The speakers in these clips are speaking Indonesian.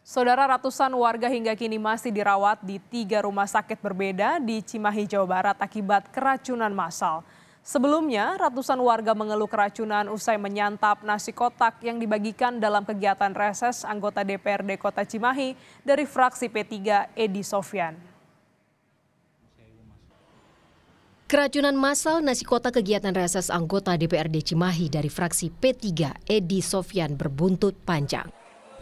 Saudara, ratusan warga hingga kini masih dirawat di 3 rumah sakit berbeda di Cimahi, Jawa Barat akibat keracunan massal. Sebelumnya, ratusan warga mengeluh keracunan usai menyantap nasi kotak yang dibagikan dalam kegiatan reses anggota DPRD Kota Cimahi dari fraksi P3 Edi Sofyan. Keracunan massal nasi kotak kegiatan reses anggota DPRD Cimahi dari fraksi P3 Edi Sofyan berbuntut panjang.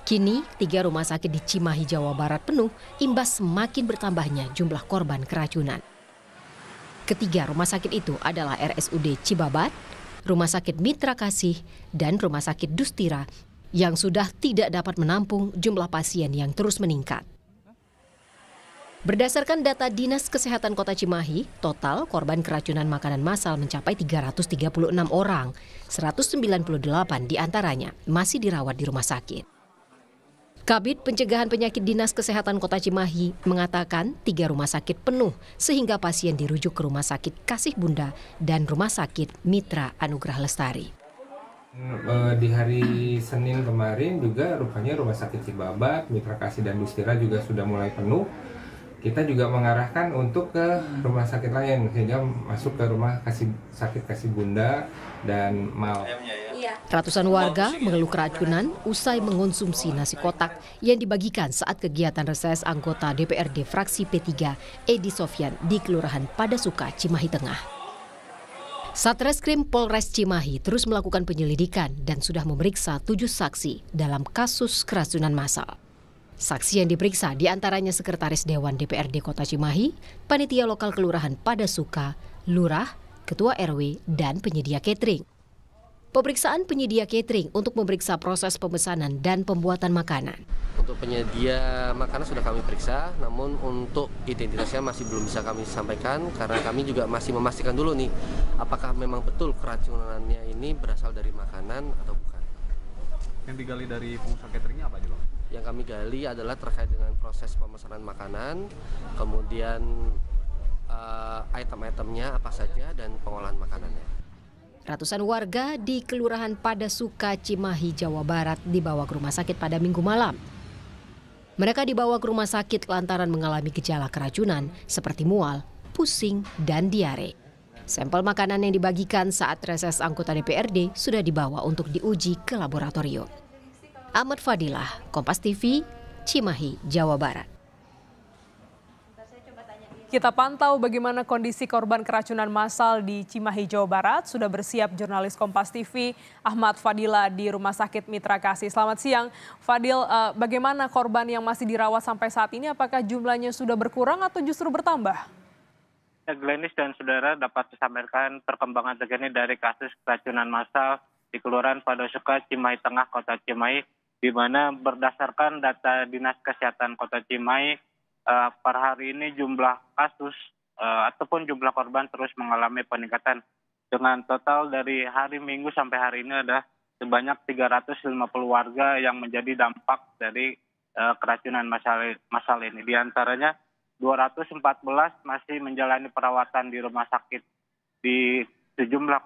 Kini, 3 rumah sakit di Cimahi, Jawa Barat penuh imbas semakin bertambahnya jumlah korban keracunan. Ketiga rumah sakit itu adalah RSUD Cibabat, Rumah Sakit Mitra Kasih, dan Rumah Sakit Dustira yang sudah tidak dapat menampung jumlah pasien yang terus meningkat. Berdasarkan data Dinas Kesehatan Kota Cimahi, total korban keracunan makanan massal mencapai 336 orang, 198 diantaranya masih dirawat di rumah sakit. Kabid Pencegahan Penyakit Dinas Kesehatan Kota Cimahi mengatakan 3 rumah sakit penuh sehingga pasien dirujuk ke Rumah Sakit Kasih Bunda dan Rumah Sakit Mitra Anugerah Lestari. Di hari Senin kemarin juga rupanya Rumah Sakit Cibabat, Mitra Kasih dan Dustira juga sudah mulai penuh. Kita juga mengarahkan untuk ke rumah sakit lain sehingga masuk ke Rumah Sakit Kasih Bunda dan MAL. Ratusan warga mengeluh keracunan usai mengonsumsi nasi kotak yang dibagikan saat kegiatan reses anggota DPRD fraksi P3 Edi Sofyan di Kelurahan Padasuka, Cimahi Tengah. Satreskrim Polres Cimahi terus melakukan penyelidikan dan sudah memeriksa 7 saksi dalam kasus keracunan massal. Saksi yang diperiksa diantaranya Sekretaris Dewan DPRD Kota Cimahi, Panitia Lokal Kelurahan Padasuka, Lurah, Ketua RW, dan penyedia catering. Pemeriksaan penyedia catering untuk memeriksa proses pemesanan dan pembuatan makanan. Untuk penyedia makanan sudah kami periksa, namun untuk identitasnya masih belum bisa kami sampaikan karena kami juga masih memastikan dulu nih apakah memang betul keracunannya ini berasal dari makanan atau bukan. Yang digali dari pengusaha cateringnya apa aja, Bang? Yang kami gali adalah terkait dengan proses pemesanan makanan, kemudian item-itemnya apa saja dan pengolahan makanannya. Ratusan warga di Kelurahan Padasuka, Cimahi, Jawa Barat dibawa ke rumah sakit pada Minggu malam. Mereka dibawa ke rumah sakit lantaran mengalami gejala keracunan seperti mual, pusing, dan diare. Sampel makanan yang dibagikan saat reses anggota DPRD sudah dibawa untuk diuji ke laboratorium. Ahmad Fadilah, Kompas TV, Cimahi, Jawa Barat. Kita pantau bagaimana kondisi korban keracunan massal di Cimahi, Jawa Barat. Sudah bersiap jurnalis Kompas TV Ahmad Fadilah di Rumah Sakit Mitra Kasih. Selamat siang, Fadil. Bagaimana korban yang masih dirawat sampai saat ini? Apakah jumlahnya sudah berkurang atau justru bertambah? Glenis dan saudara, dapat disampaikan perkembangan terkini dari kasus keracunan massal di Kelurahan Padasuka, Cimahi Tengah, Kota Cimahi, di mana berdasarkan data Dinas Kesehatan Kota Cimahi, per hari ini jumlah kasus ataupun jumlah korban terus mengalami peningkatan. Dengan total dari hari Minggu sampai hari ini ada sebanyak 350 warga yang menjadi dampak dari keracunan massal ini. Di antaranya 214 masih menjalani perawatan di rumah sakit di sejumlah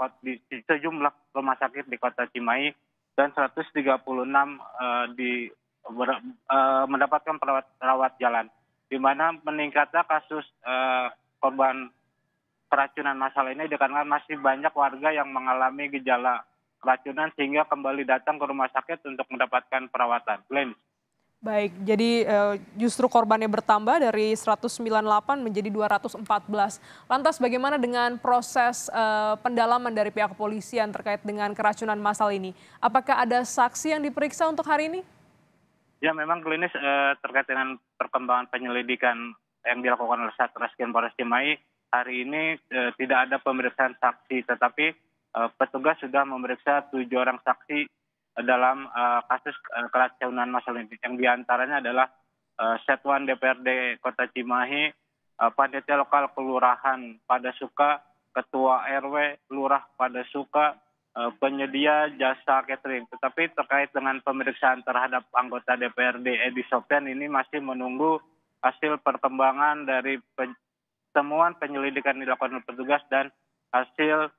rumah sakit di Kota Cimahi dan 136 mendapatkan perawat jalan. Di mana meningkatnya kasus korban keracunan massal ini dikarenakan masih banyak warga yang mengalami gejala keracunan sehingga kembali datang ke rumah sakit untuk mendapatkan perawatan. Glenn. Baik, jadi justru korbannya bertambah dari 198 menjadi 214. Lantas bagaimana dengan proses pendalaman dari pihak kepolisian terkait dengan keracunan massal ini? Apakah ada saksi yang diperiksa untuk hari ini? Ya, memang klinis terkait dengan perkembangan penyelidikan yang dilakukan oleh Satreskrim Polres Cimahi, hari ini tidak ada pemeriksaan saksi, tetapi petugas sudah memeriksa 7 orang saksi dalam kasus keracunan massal ini. Yang diantaranya adalah Satuan DPRD Kota Cimahi, Panitia Lokal Kelurahan Padasuka, Ketua RW Lurah Padasuka, penyedia jasa catering. Tetapi terkait dengan pemeriksaan terhadap anggota DPRD Edi Sofyan ini masih menunggu hasil perkembangan dari temuan penyelidikan dilakukan oleh petugas dan hasil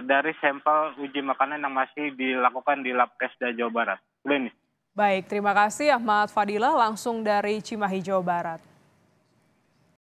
dari sampel uji makanan yang masih dilakukan di Labkesda Jawa Barat. Glenis. Baik, terima kasih Ahmad Fadilah langsung dari Cimahi, Jawa Barat.